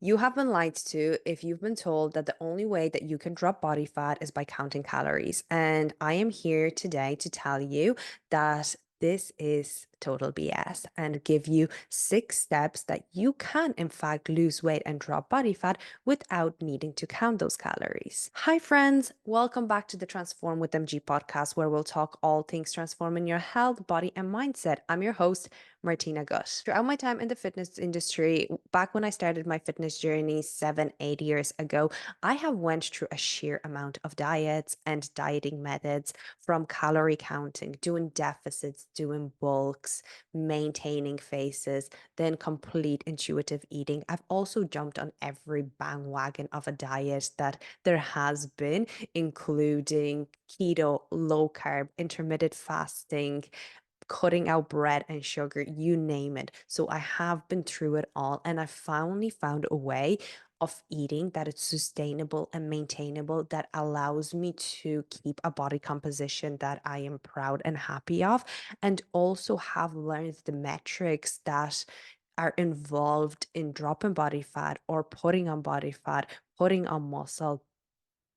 You have been lied to if you've been told that the only way that you can drop body fat is by counting calories. And I am here today to tell you that this is total BS and give you 6 steps that you can, in fact, lose weight and drop body fat without needing to count those calories. Hi, friends. Welcome back to the Transform with MG podcast, where we'll talk all things transforming your health, body, and mindset. I'm your host, Martina Gutt. Throughout my time in the fitness industry, back when I started my fitness journey 7, 8 years ago, I have went through a sheer amount of diets and dieting methods, from calorie counting, doing deficits, doing bulks, maintaining phases, then complete intuitive eating. I've also jumped on every bandwagon of a diet that there has been, including keto, low carb, intermittent fasting, cutting out bread and sugar, you name it. So I have been through it all, and I finally found a way of eating that is sustainable and maintainable, that allows me to keep a body composition that I am proud and happy of, and also have learned the metrics that are involved in dropping body fat or putting on body fat, putting on muscle.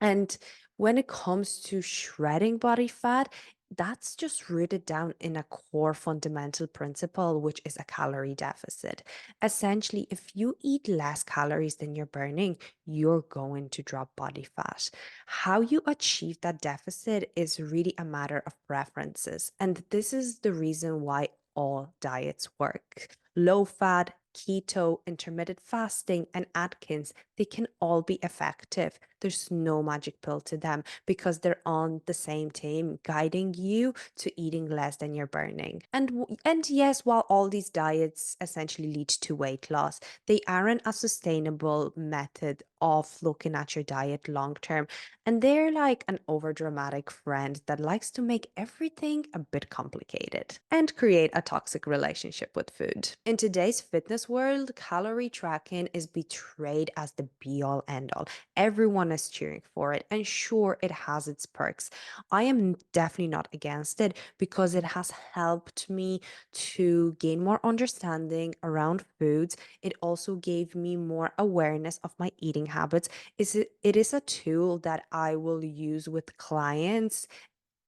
And when it comes to shredding body fat, that's just rooted down in a core fundamental principle, which is a calorie deficit. Essentially, if you eat less calories than you're burning, you're going to drop body fat. How you achieve that deficit is really a matter of preferences. And this is the reason why all diets work. Low fat, keto, intermittent fasting, and Atkins, they can all be effective. There's no magic pill to them because they're on the same team, guiding you to eating less than you're burning. And yes, while all these diets essentially lead to weight loss, they aren't a sustainable method of looking at your diet long term. And they're like an overdramatic friend that likes to make everything a bit complicated and create a toxic relationship with food. In today's fitness world, calorie tracking is betrayed as the be all end all. Everyone is cheering for it, and sure, it has its perks. I am definitely not against it because it has helped me to gain more understanding around foods. It also gave me more awareness of my eating habits. It is a tool that I will use with clients,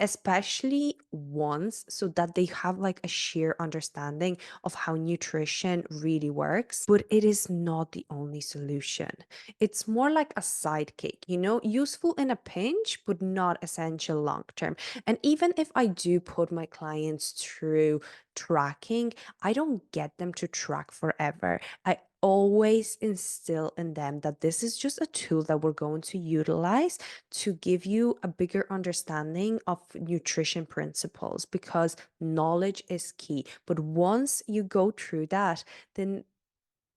especially once, so that they have like a sheer understanding of how nutrition really works. But it is not the only solution. It's more like a sidekick, useful in a pinch, but not essential long term. And even if I do put my clients through tracking, I don't get them to track forever. I always instill in them that this is just a tool that we're going to utilize to give you a bigger understanding of nutrition principles, because knowledge is key. But once you go through that, then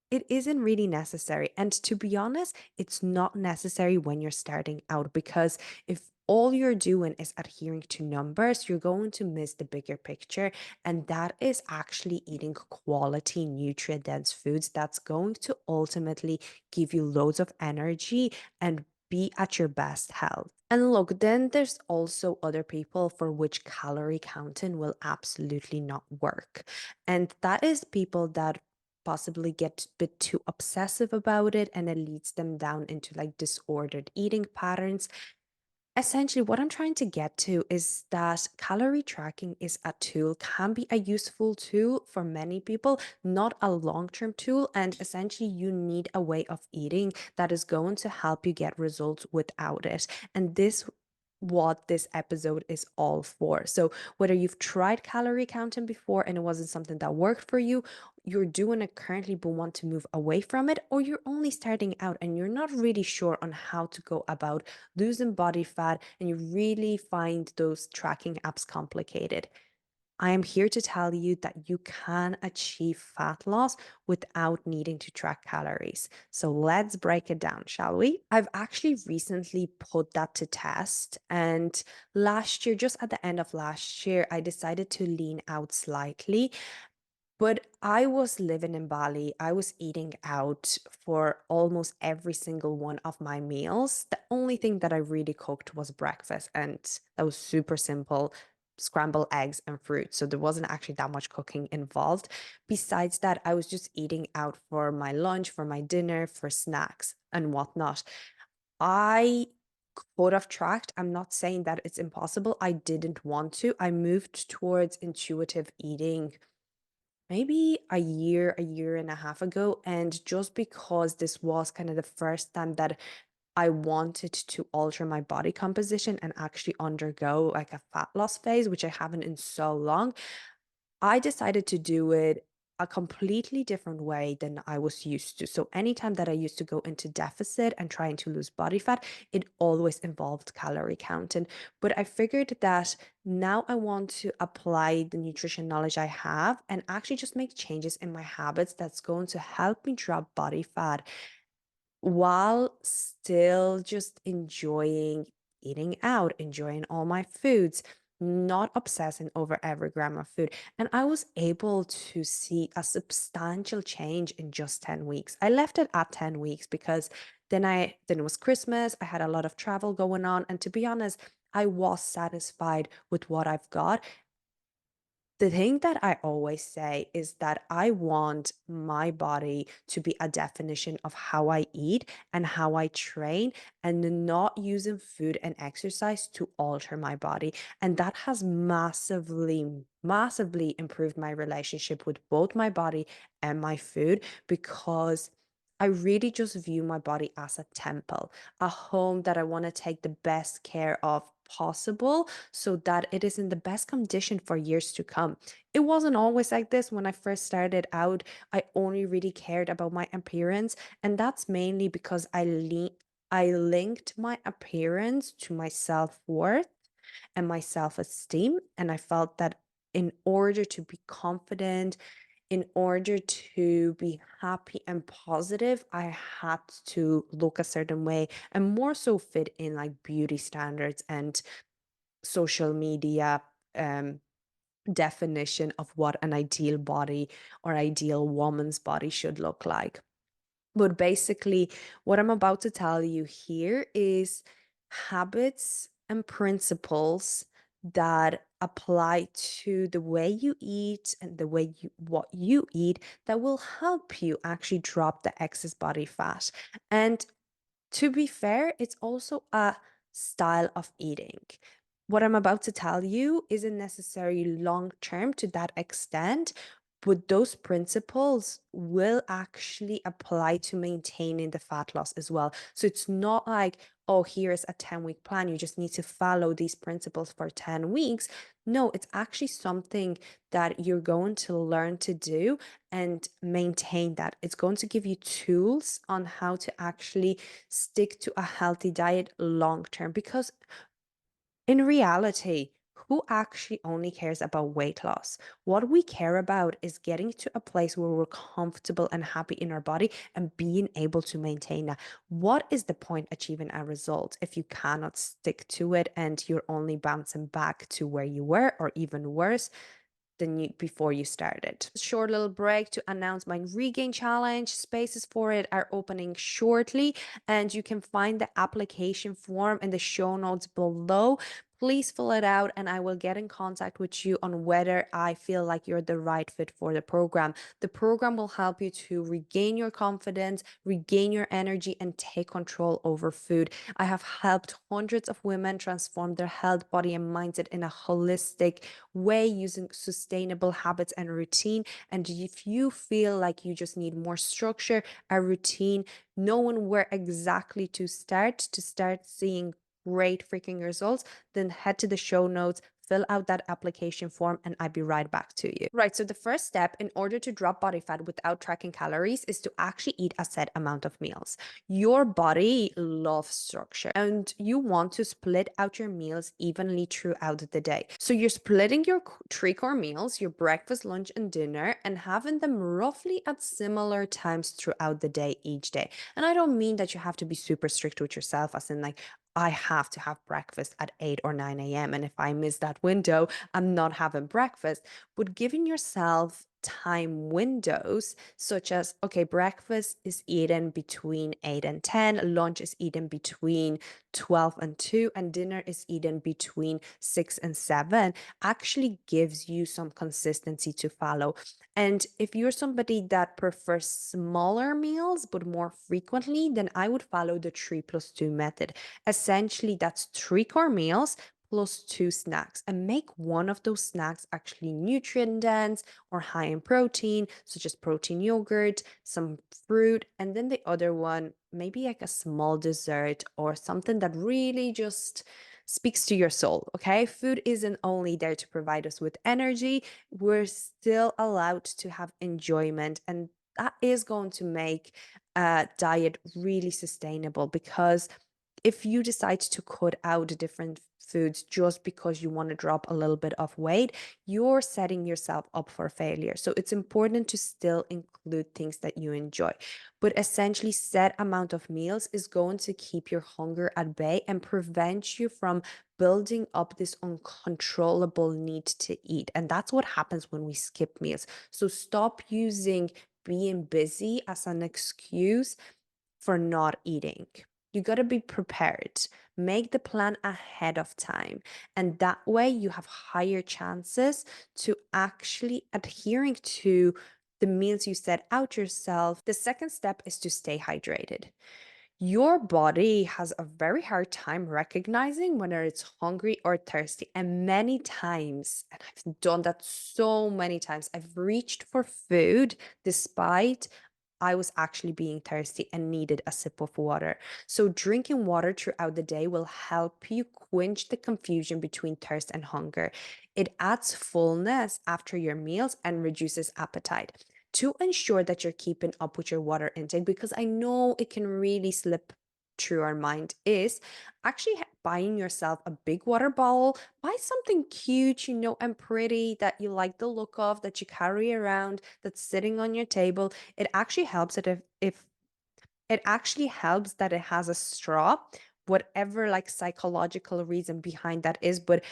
it isn't really necessary. And to be honest, it's not necessary when you're starting out, because if all you're doing is adhering to numbers, you're going to miss the bigger picture. And that is actually eating quality, nutrient dense foods that's going to ultimately give you loads of energy and be at your best health. And look, then there's also other people for which calorie counting will absolutely not work. And that is people that possibly get a bit too obsessive about it, and it leads them down into like disordered eating patterns. Essentially, what I'm trying to get to is that calorie tracking is a tool, can be a useful tool for many people, not a long term tool. And essentially, you need a way of eating that is going to help you get results without it. And this what this episode is all for. So whether you've tried calorie counting before and it wasn't something that worked for you, you're doing it currently but want to move away from it, or you're only starting out and you're not really sure on how to go about losing body fat, and you really find those tracking apps complicated, I am here to tell you that you can achieve fat loss without needing to track calories. So let's break it down, shall we? I've actually recently put that to test. And last year, just at the end of last year, I decided to lean out slightly. But I was living in Bali. I was eating out for almost every single one of my meals. The only thing that I really cooked was breakfast, and that was super simple. scrambled eggs and fruit. So there wasn't actually that much cooking involved. Besides that, I was just eating out for my lunch, for my dinner, for snacks and whatnot. I could have tracked. I'm not saying that it's impossible. I didn't want to. I moved towards intuitive eating maybe a year and a half ago. And just because this was kind of the first time that I wanted to alter my body composition and actually undergo like a fat loss phase, which I haven't in so long, I decided to do it a completely different way than I was used to. So anytime that I used to go into deficit and trying to lose body fat, it always involved calorie counting. But I figured that now I want to apply the nutrition knowledge I have and actually just make changes in my habits that's going to help me drop body fat while still just enjoying eating out, enjoying all my foods, not obsessing over every gram of food. And I was able to see a substantial change in just 10 weeks. I left it at 10 weeks because then it was Christmas, I had a lot of travel going on, and to be honest, I was satisfied with what I've got. The thing that I always say is that I want my body to be a definition of how I eat and how I train, and not using food and exercise to alter my body. And that has massively, massively improved my relationship with both my body and my food because I really just view my body as a temple, a home that I want to take the best care of possible so that it is in the best condition for years to come. It wasn't always like this when I first started out. I only really cared about my appearance, and that's mainly because I linked my appearance to my self-worth and my self-esteem, and I felt that in order to be confident, in order to be happy and positive, I had to look a certain way and more so fit in like beauty standards and social media um, definition of what an ideal body or ideal woman's body should look like. But basically, what I'm about to tell you here is habits and principles that apply to the way you eat and the way what you eat that will help you actually drop the excess body fat. And to be fair, it's also a style of eating. What I'm about to tell you isn't necessarily long term to that extent, but those principles will actually apply to maintaining the fat loss as well. So it's not like, oh, here's a 10-week plan. You just need to follow these principles for 10 weeks. No, it's actually something that you're going to learn to do and maintain that. It's going to give you tools on how to actually stick to a healthy diet long term because in reality, who actually only cares about weight loss? What we care about is getting to a place where we're comfortable and happy in our body and being able to maintain that. What is the point achieving a result if you cannot stick to it and you're only bouncing back to where you were or even worse than you before you started? Short little break to announce my regain challenge. Spaces for it are opening shortly, and you can find the application form in the show notes below. Please fill it out, and I will get in contact with you on whether I feel like you're the right fit for the program. The program will help you to regain your confidence, regain your energy, and take control over food. I have helped hundreds of women transform their health, body, and mindset in a holistic way using sustainable habits and routine. And if you feel like you just need more structure, a routine, knowing where exactly to start seeing great freaking results, then head to the show notes, fill out that application form, and I'll be right back to you. Right. So the first step in order to drop body fat without tracking calories is to actually eat a set amount of meals. Your body loves structure and you want to split out your meals evenly throughout the day. So you're splitting your three core meals, your breakfast, lunch, and dinner, and having them roughly at similar times throughout the day each day. And I don't mean that you have to be super strict with yourself, as in like, I have to have breakfast at 8 or 9 a.m. And if I miss that window, I'm not having breakfast. But giving yourself time windows, such as, okay, breakfast is eaten between 8 and 10, lunch is eaten between 12 and 2, and dinner is eaten between 6 and 7, actually gives you some consistency to follow. And if you're somebody that prefers smaller meals but more frequently, then I would follow the 3+2 method. Essentially, that's three core meals plus two snacks, and make one of those snacks actually nutrient dense or high in protein, such as protein yogurt, some fruit, and then the other one, maybe like a small dessert or something that really just speaks to your soul. Okay. Food isn't only there to provide us with energy, we're still allowed to have enjoyment. And that is going to make a diet really sustainable, because if you decide to cut out different foods just because you want to drop a little bit of weight, you're setting yourself up for failure. So it's important to still include things that you enjoy. But essentially, set amount of meals is going to keep your hunger at bay and prevent you from building up this uncontrollable need to eat. And that's what happens when we skip meals. So stop using being busy as an excuse for not eating. You got to be prepared. Make the plan ahead of time. And that way you have higher chances to actually adhering to the meals you set out yourself. The second step is to stay hydrated. Your body has a very hard time recognizing whether it's hungry or thirsty. And many times, and I've done that so many times, I've reached for food despite I was actually being thirsty and needed a sip of water. So, drinking water throughout the day will help you quench the confusion between thirst and hunger. It adds fullness after your meals and reduces appetite. To ensure that you're keeping up with your water intake, because I know it can really slip through our mind, is actually buying yourself a big water bottle. Buy something cute, and pretty that you like the look of, that you carry around, that's sitting on your table. It actually helps that if it actually helps that it has a straw, whatever like psychological reason behind that is. But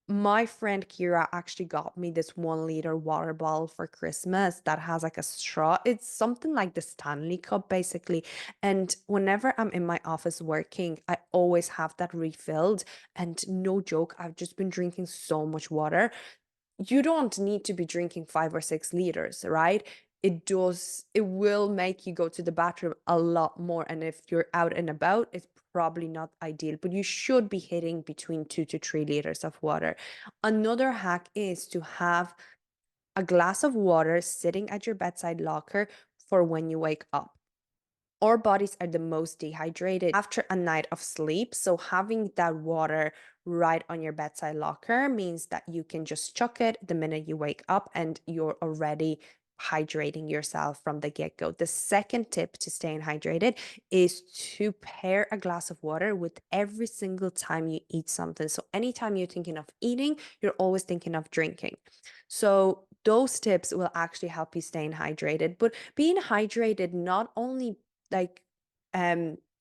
my friend Kira actually got me this 1 liter water bottle for Christmas that has like a straw. It's something like the Stanley Cup, basically. And whenever I'm in my office working, I always have that refilled. And no joke, I've just been drinking so much water. You don't need to be drinking 5 or 6 liters, right? It will make you go to the bathroom a lot more. And if you're out and about, it's probably not ideal, but you should be hitting between 2 to 3 liters of water. Another hack is to have a glass of water sitting at your bedside locker for when you wake up. Our bodies are the most dehydrated after a night of sleep. So, having that water right on your bedside locker means that you can just chuck it the minute you wake up and you're already hydrating yourself from the get go. The second tip to staying hydrated is to pair a glass of water with every single time you eat something. So, anytime you're thinking of eating, you're always thinking of drinking. So, those tips will actually help you staying hydrated. But being hydrated not only like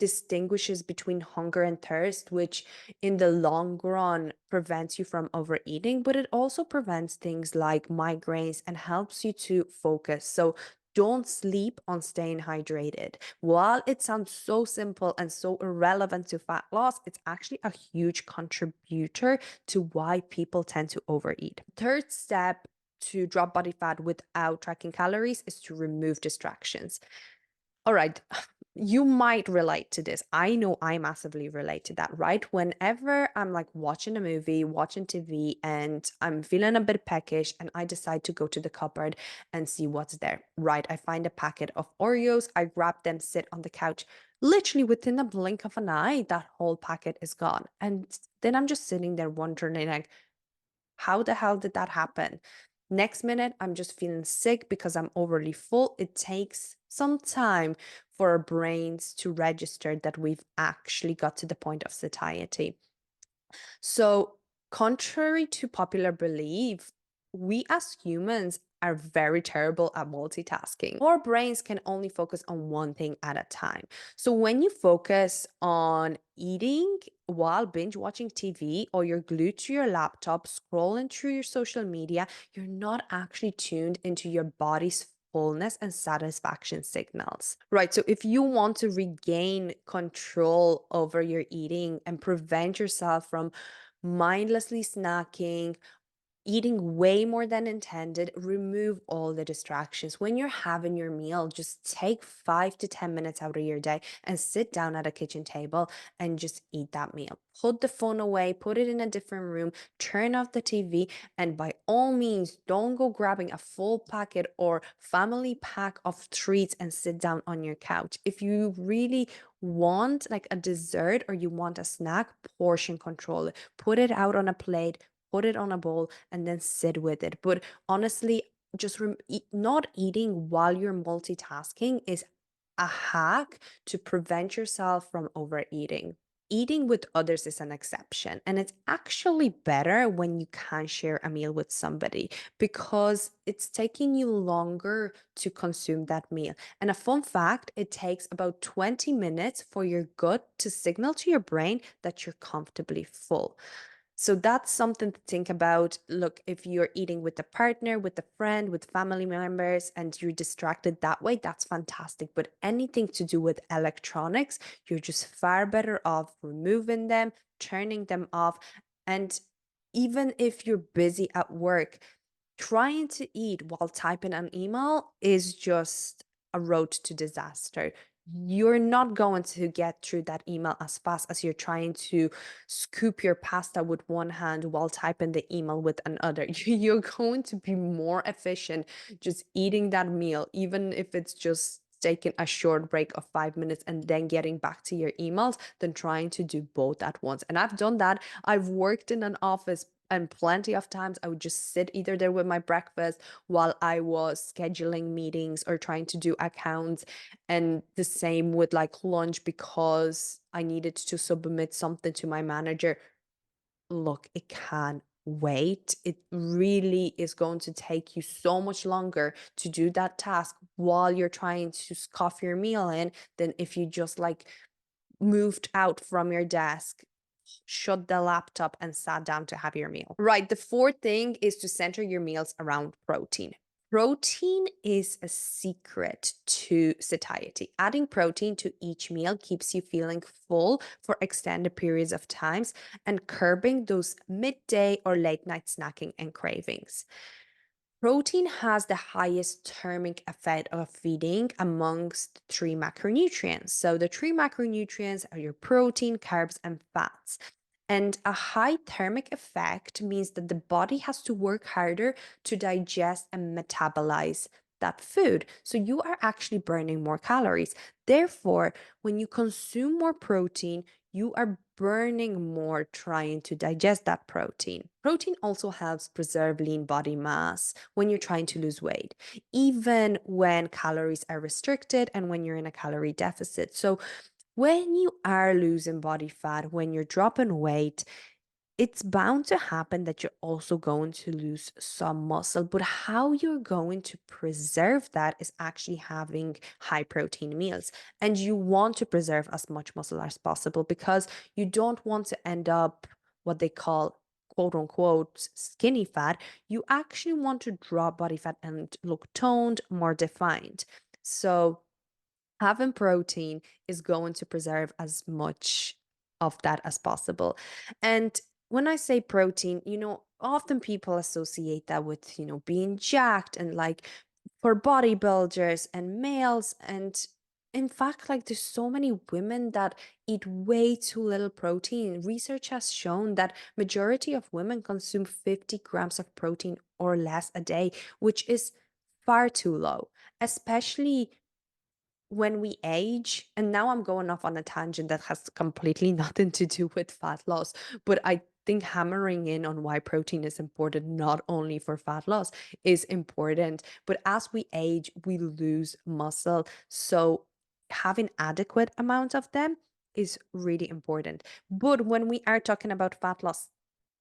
distinguishes between hunger and thirst, which in the long run prevents you from overeating, but it also prevents things like migraines and helps you to focus. So don't sleep on staying hydrated. While it sounds so simple and so irrelevant to fat loss, it's actually a huge contributor to why people tend to overeat. Third step to drop body fat without tracking calories is to remove distractions. All right. You might relate to this. I know I massively relate to that, right? Whenever I'm like watching a movie, watching TV, and I'm feeling a bit peckish, and I decide to go to the cupboard and see what's there, right? I find a packet of Oreos, I grab them, sit on the couch. Literally within a blink of an eye, that whole packet is gone. And then I'm just sitting there wondering, like, how the hell did that happen? Next minute, I'm just feeling sick because I'm overly full. It takes some time for our brains to register that we've actually got to the point of satiety. So, contrary to popular belief, we as humans are very terrible at multitasking. Our brains can only focus on one thing at a time. So when you focus on eating while binge watching TV, or you're glued to your laptop scrolling through your social media, you're not actually tuned into your body's fullness and satisfaction signals. Right. So if you want to regain control over your eating and prevent yourself from mindlessly snacking, eating way more than intended, remove all the distractions. When you're having your meal, just take 5 to 10 minutes out of your day and sit down at a kitchen table and just eat that meal. Put the phone away, put it in a different room, turn off the TV, and by all means, don't go grabbing a full packet or family pack of treats and sit down on your couch. If you really want like a dessert or you want a snack, portion control it. Put it out on a plate, put it on a bowl, and then sit with it. But honestly, just not eating while you're multitasking is a hack to prevent yourself from overeating. Eating with others is an exception, and it's actually better when you can share a meal with somebody because it's taking you longer to consume that meal. And a fun fact, it takes about 20 minutes for your gut to signal to your brain that you're comfortably full. So that's something to think about. Look, if you're eating with a partner, with a friend, with family members, and you're distracted that way, that's fantastic. But anything to do with electronics, you're just far better off removing them, turning them off. And even if you're busy at work, trying to eat while typing an email is just a road to disaster. You're not going to get through that email as fast as you're trying to scoop your pasta with one hand while typing the email with another. You're going to be more efficient just eating that meal, even if it's just taking a short break of 5 minutes and then getting back to your emails than trying to do both at once. And I've done that. I've worked in an office and plenty of times I would just sit either there with my breakfast while I was scheduling meetings or trying to do accounts, and the same with like lunch because I needed to submit something to my manager. Look, it can wait. It really is going to take you so much longer to do that task while you're trying to scoff your meal in than if you just like moved out from your desk, shut the laptop, and sat down to have your meal. Right. The fourth thing is to center your meals around protein. Protein is a secret to satiety. Adding protein to each meal keeps you feeling full for extended periods of times and curbing those midday or late night snacking and cravings. Protein has the highest thermic effect of feeding amongst three macronutrients. So the three macronutrients are your protein, carbs, and fats. And a high thermic effect means that the body has to work harder to digest and metabolize that food. So you are actually burning more calories. Therefore, when you consume more protein, you are burning more trying to digest that protein. Protein also helps preserve lean body mass when you're trying to lose weight, even when calories are restricted and when you're in a calorie deficit. So, when you are losing body fat, when you're dropping weight, it's bound to happen that you're also going to lose some muscle, but how you're going to preserve that is actually having high protein meals. And you want to preserve as much muscle as possible because you don't want to end up what they call quote unquote skinny fat. You actually want to drop body fat and look toned, more defined. So, having protein is going to preserve as much of that as possible. And when I say protein, often people associate that with, being jacked and like for bodybuilders and males. And in fact, like there's so many women that eat way too little protein. Research has shown that majority of women consume 50 grams of protein or less a day, which is far too low, especially when we age. And now I'm going off on a tangent that has completely nothing to do with fat loss, but I think hammering in on why protein is important, not only for fat loss, is important. But as we age, we lose muscle. So having adequate amount of them is really important. But when we are talking about fat loss,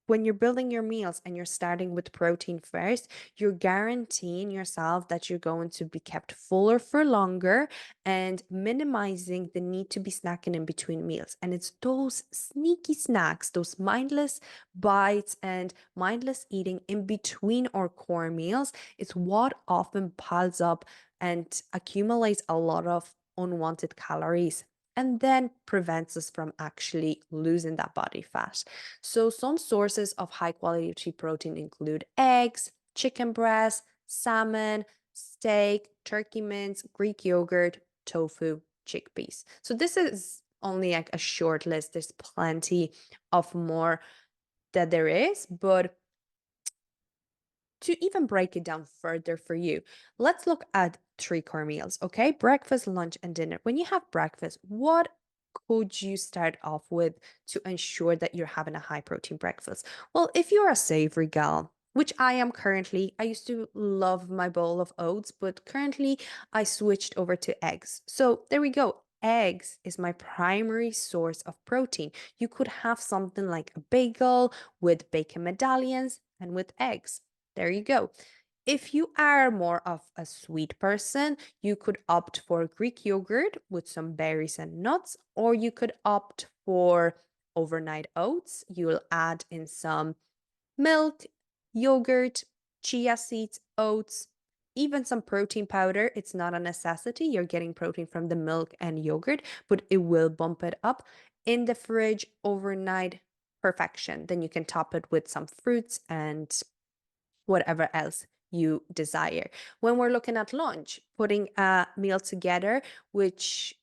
when you're building your meals and you're starting with protein first, you're guaranteeing yourself that you're going to be kept fuller for longer and minimizing the need to be snacking in between meals. And it's those sneaky snacks, those mindless bites and mindless eating in between our core meals. It's what often piles up and accumulates a lot of unwanted calories and then prevents us from actually losing that body fat. So, some sources of high quality protein include eggs, chicken breast, salmon, steak, turkey mince, Greek yogurt, tofu, chickpeas. So, this is only like a short list. There's plenty of more that there is, but to even break it down further for you, let's look at three core meals, okay? Breakfast, lunch, and dinner. When you have breakfast, what could you start off with to ensure that you're having a high protein breakfast? Well, if you're a savory gal, which I am currently, I used to love my bowl of oats, but currently I switched over to eggs. So there we go. Eggs is my primary source of protein. You could have something like a bagel with bacon medallions and with eggs. There you go. If you are more of a sweet person, you could opt for Greek yogurt with some berries and nuts, or you could opt for overnight oats. You'll add in some milk, yogurt, chia seeds, oats, even some protein powder. It's not a necessity. You're getting protein from the milk and yogurt, but it will bump it up in the fridge overnight. Perfection. Then you can top it with some fruits and whatever else you desire. When we're looking at lunch, putting a meal together, which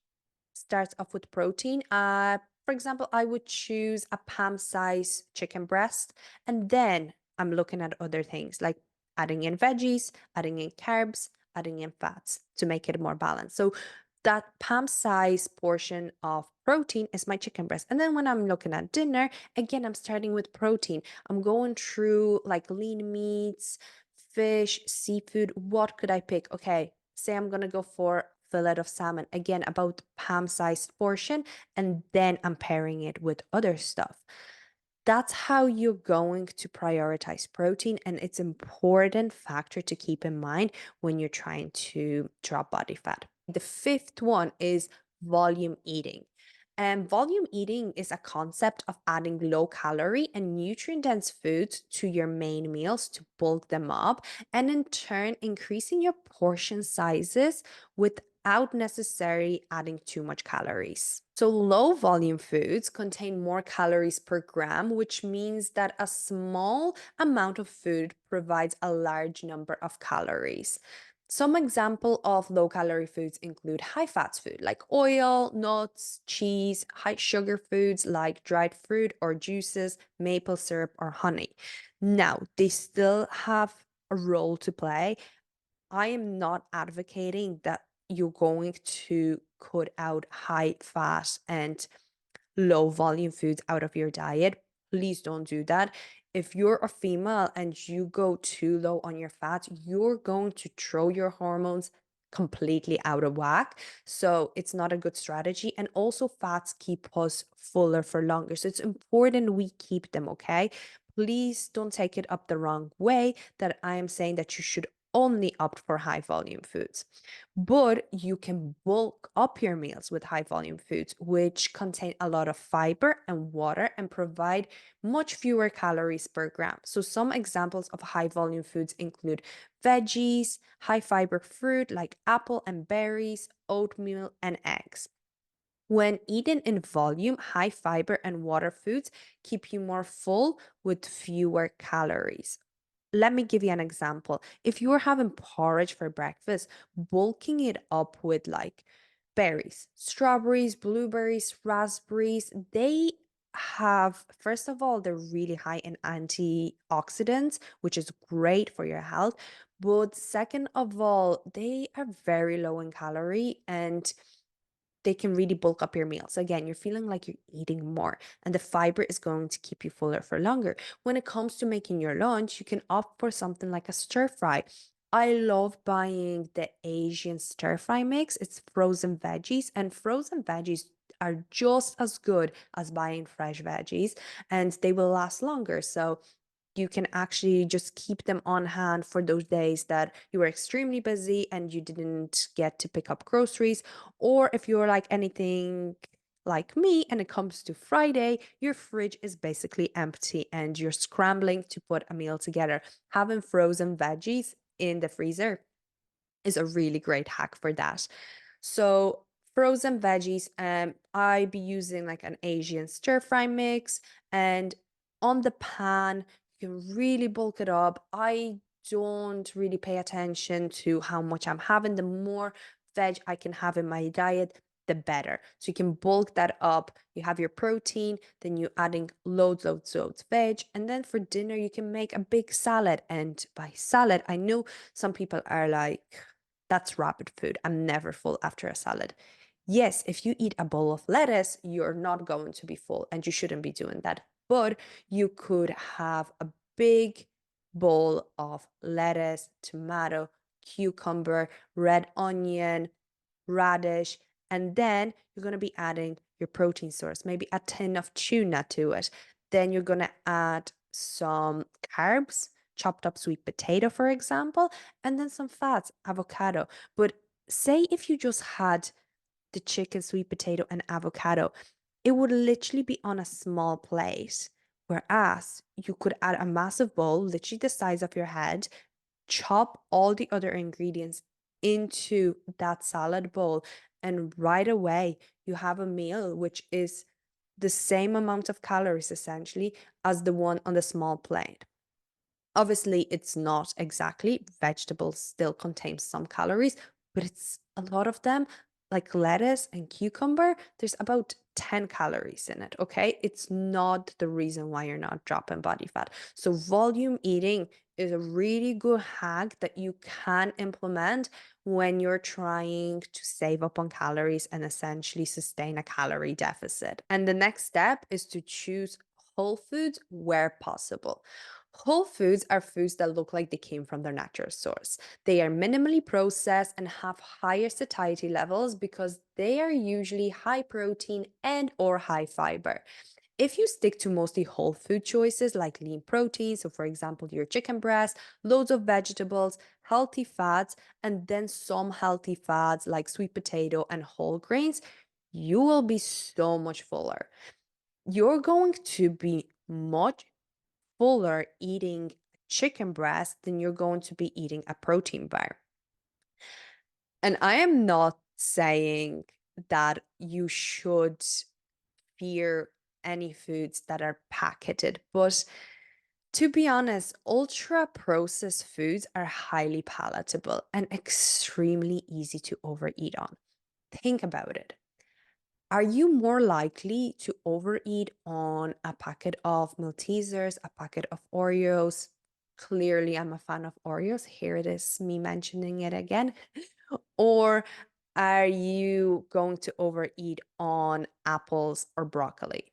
starts off with protein. For example, I would choose a palm size chicken breast, and then I'm looking at other things like adding in veggies, adding in carbs, adding in fats to make it more balanced. So that palm size portion of protein is my chicken breast. And then when I'm looking at dinner, again, I'm starting with protein. I'm going through like lean meats, fish, seafood. What could I pick? Okay, say I'm gonna go for fillet of salmon, again, about palm-sized portion, and then I'm pairing it with other stuff. That's how you're going to prioritize protein, and it's important factor to keep in mind when you're trying to drop body fat. The fifth one is volume eating. And volume eating is a concept of adding low calorie and nutrient dense foods to your main meals to bulk them up and in turn increasing your portion sizes without necessarily adding too much calories. So, low volume foods contain more calories per gram, which means that a small amount of food provides a large number of calories. Some example of low calorie foods include high fats food like oil, nuts, cheese, high sugar foods like dried fruit or juices, maple syrup or honey. Now, they still have a role to play. I am not advocating that you're going to cut out high fat and low volume foods out of your diet. Please don't do that. If you're a female and you go too low on your fats, you're going to throw your hormones completely out of whack. So it's not a good strategy. And also, fats keep us fuller for longer. So it's important we keep them, okay? Please don't take it up the wrong way that I am saying that you should only opt for high volume foods. But you can bulk up your meals with high volume foods, which contain a lot of fiber and water and provide much fewer calories per gram. So, some examples of high volume foods include veggies, high fiber fruit like apple and berries, oatmeal, and eggs. When eaten in volume, high fiber and water foods keep you more full with fewer calories. Let me give you an example. If you are having porridge for breakfast, bulking it up with like berries, strawberries, blueberries, raspberries, they have, first of all, they're really high in antioxidants, which is great for your health. But second of all, they are very low in calorie and they can really bulk up your meals. Again, you're feeling like you're eating more, and the fiber is going to keep you fuller for longer. When it comes to making your lunch, you can opt for something like a stir fry. I love buying the Asian stir fry mix. It's frozen veggies, and frozen veggies are just as good as buying fresh veggies, and they will last longer. So you can actually just keep them on hand for those days that you were extremely busy and you didn't get to pick up groceries. Or if you're like anything like me and it comes to Friday, your fridge is basically empty and you're scrambling to put a meal together. Having frozen veggies in the freezer is a really great hack for that. So frozen veggies, I be using like an Asian stir fry mix, and on the pan you can really bulk it up. I don't really pay attention to how much I'm having. The more veg I can have in my diet, the better. So you can bulk that up. You have your protein, then you adding loads, loads, loads veg, and then for dinner you can make a big salad. And by salad, I know some people are like, that's rapid food. I'm never full after a salad. Yes, if you eat a bowl of lettuce, you're not going to be full and you shouldn't be doing that. But you could have a big bowl of lettuce, tomato, cucumber, red onion, radish, and then you're going to be adding your protein source, maybe a tin of tuna to it. Then you're going to add some carbs, chopped up sweet potato, for example, and then some fats, avocado. But say if you just had the chicken, sweet potato, and avocado, it would literally be on a small plate. Whereas you could add a massive bowl, literally the size of your head, chop all the other ingredients into that salad bowl, and right away you have a meal which is the same amount of calories essentially as the one on the small plate. Obviously, it's not exactly. Vegetables still contain some calories, but it's a lot of them. Like lettuce and cucumber, there's about 10 calories in it. Okay. It's not the reason why you're not dropping body fat. So, volume eating is a really good hack that you can implement when you're trying to save up on calories and essentially sustain a calorie deficit. And the next step is to choose whole foods where possible. Whole foods are foods that look like they came from their natural source. They are minimally processed and have higher satiety levels because they are usually high protein and or high fiber. If you stick to mostly whole food choices like lean protein, so for example, your chicken breast, loads of vegetables, healthy fats, and then some healthy fats like sweet potato and whole grains, you will be so much fuller. You're going to be much fuller eating chicken breast than you're going to be eating a protein bar. And I am not saying that you should fear any foods that are packaged, but to be honest, ultra processed foods are highly palatable and extremely easy to overeat on. Think about it. Are you more likely to overeat on a packet of Maltesers, a packet of Oreos? Clearly, I'm a fan of Oreos. Here it is, me mentioning it again. Or are you going to overeat on apples or broccoli?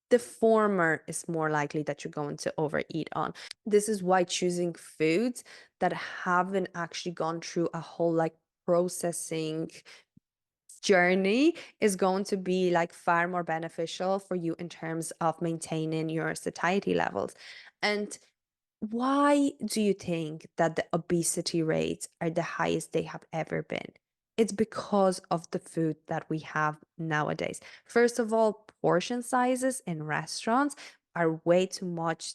The former is more likely that you're going to overeat on. This is why choosing foods that haven't actually gone through a whole like processing journey is going to be like far more beneficial for you in terms of maintaining your satiety levels. And why do you think that the obesity rates are the highest they have ever been? It's because of the food that we have nowadays. First of all, portion sizes in restaurants are way too much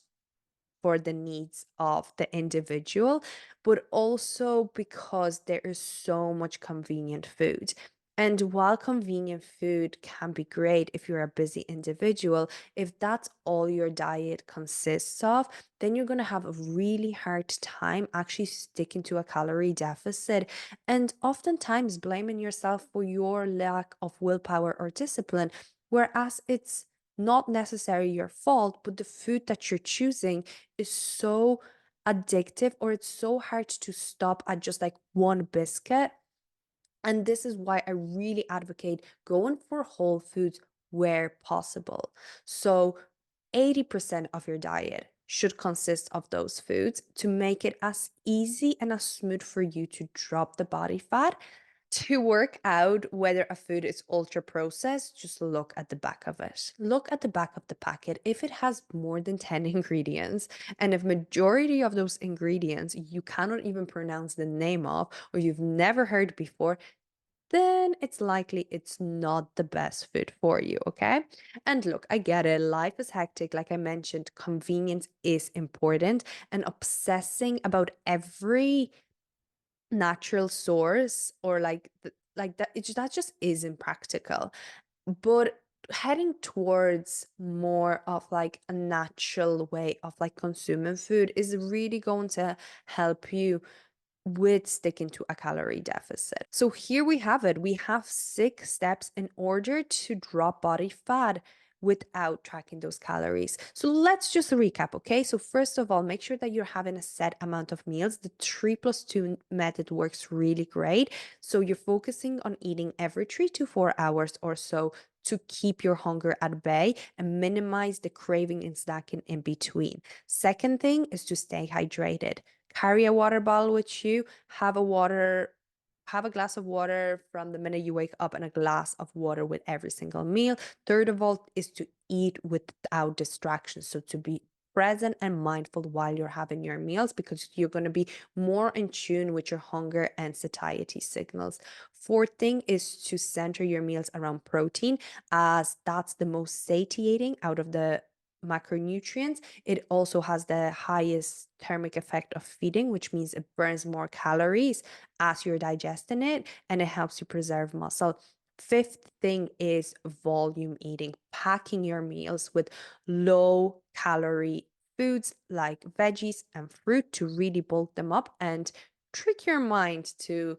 for the needs of the individual, but also because there is so much convenient food. And while convenient food can be great if you're a busy individual, if that's all your diet consists of, then you're going to have a really hard time actually sticking to a calorie deficit. And oftentimes blaming yourself for your lack of willpower or discipline, whereas it's not necessarily your fault, but the food that you're choosing is so addictive or it's so hard to stop at just like one biscuit. And this is why I really advocate going for whole foods where possible. So 80% of your diet. should consist of those foods to make it as easy and as smooth for you to drop the body fat. To work out whether a food is ultra processed, just look at the back of it. Look at the back of the packet. If it has more than 10 ingredients, and if majority of those ingredients you cannot even pronounce the name of or you've never heard before, then it's likely it's not the best food for you, okay? And look, I get it. Life is hectic. Like I mentioned, convenience is important, and obsessing about every natural source or like that that just isn't practical. But heading towards more of like a natural way of like consuming food is really going to help you with sticking to a calorie deficit. So here we have it. We have 6 steps in order to drop body fat without tracking those calories. So let's just recap, okay? So first of all, make sure that you're having a set amount of meals. The 3+2 method works really great. So you're focusing on eating every 3 to 4 hours or so to keep your hunger at bay and minimize the craving and snacking in between. Second thing is to stay hydrated. Carry a water bottle with you, have a glass of water from the minute you wake up and a glass of water with every single meal. Third of all is to eat without distractions. So to be present and mindful while you're having your meals because you're going to be more in tune with your hunger and satiety signals. Fourth thing is to center your meals around protein, as that's the most satiating out of the macronutrients. It also has the highest thermic effect of feeding, which means it burns more calories as you're digesting it, and it helps you preserve muscle. Fifth thing is volume eating, packing your meals with low calorie foods like veggies and fruit to really bulk them up and trick your mind to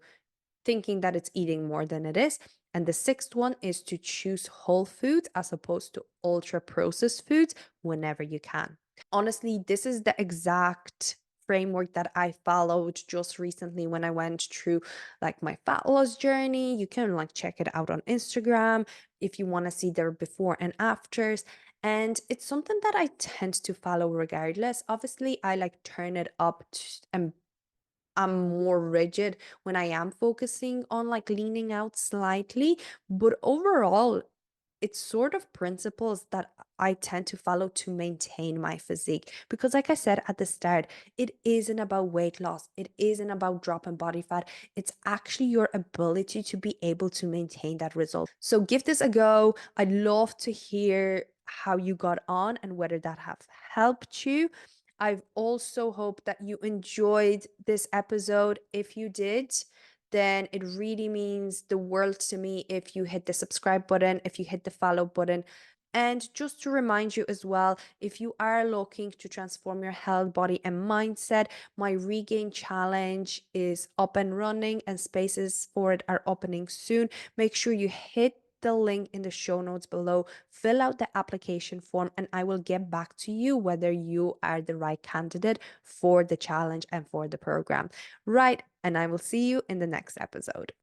thinking that it's eating more than it is. And the sixth one is to choose whole foods as opposed to ultra processed foods whenever you can. Honestly, this is the exact framework that I followed just recently when I went through like my fat loss journey. You can like check it out on Instagram if you want to see their before and afters. And it's something that I tend to follow regardless. Obviously, I like turn it up and I'm more rigid when I am focusing on like leaning out slightly, but overall, it's sort of principles that I tend to follow to maintain my physique. Because, like I said at the start, it isn't about weight loss, it isn't about dropping body fat. It's actually your ability to be able to maintain that result. So, give this a go. I'd love to hear how you got on and whether that have helped you. I've also hope that you enjoyed this episode. If you did, then it really means the world to me if you hit the subscribe button, if you hit the follow button. And just to remind you as well, if you are looking to transform your health, body, and mindset, my regain challenge is up and running and spaces for it are opening soon. Make sure you hit the link in the show notes below, fill out the application form, and I will get back to you whether you are the right candidate for the challenge and for the program. Right. And I will see you in the next episode.